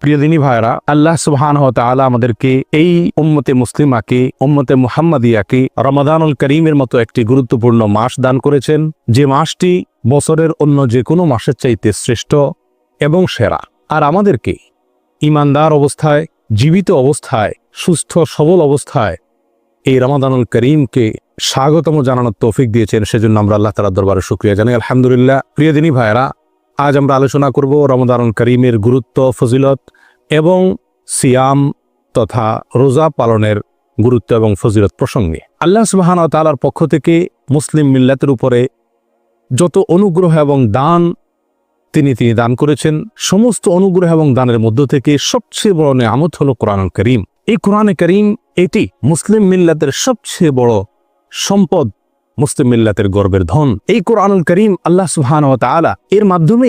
প্রিয় দিনী ভাইরা, আল্লাহ সুবহানাহু ওয়া তাআলা আমাদেরকে এই উম্মতে মুসলিমাকে, উম্মতে মুহাম্মাদিয়াকে রমাদানুল করিমের মতো একটি গুরুত্বপূর্ণ মাস দান করেছেন, যে মাসটি বছরের অন্য যে কোনো মাসের চাইতে শ্রেষ্ঠ এবং সেরা। আর আমাদেরকে ঈমানদার অবস্থায়, জীবিত অবস্থায়, সুস্থ সবল অবস্থায় এই রমাদানুল করিমকে স্বাগতম জানানোর তৌফিক দিয়েছেন। সেজন্য আমরা আল্লাহ তাআলার দরবারে শুকরিয়া জানাই, আলহামদুলিল্লাহ। প্রিয় দিনী ভাইরা, আজ আমরা আলোচনা করব রমাদানুল করিমের গুরুত্ব, ফজিলত এবং সিয়াম তথা রোজা পালনের গুরুত্ব এবং ফজিলত প্রসঙ্গে। আল্লাহ সুবহানাহু ওয়া তাআলার পক্ষ থেকে মুসলিম মিল্লাতের উপরে যত অনুগ্রহ এবং দান তিনি দান করেছেন, সমস্ত অনুগ্রহ এবং দানের মধ্য থেকে সবচেয়ে বড় নেয়ামত হলো কোরআনুল করিম। এই কোরআনে করিম এটি মুসলিম মিল্লাতের সবচেয়ে বড় সম্পদ, মুসলিম মিল্লাতের গর্বের ধন। এই কোরআনুল করিম আল্লাহ সুবহানাহু ওয়া তাআলা এর মাধ্যমে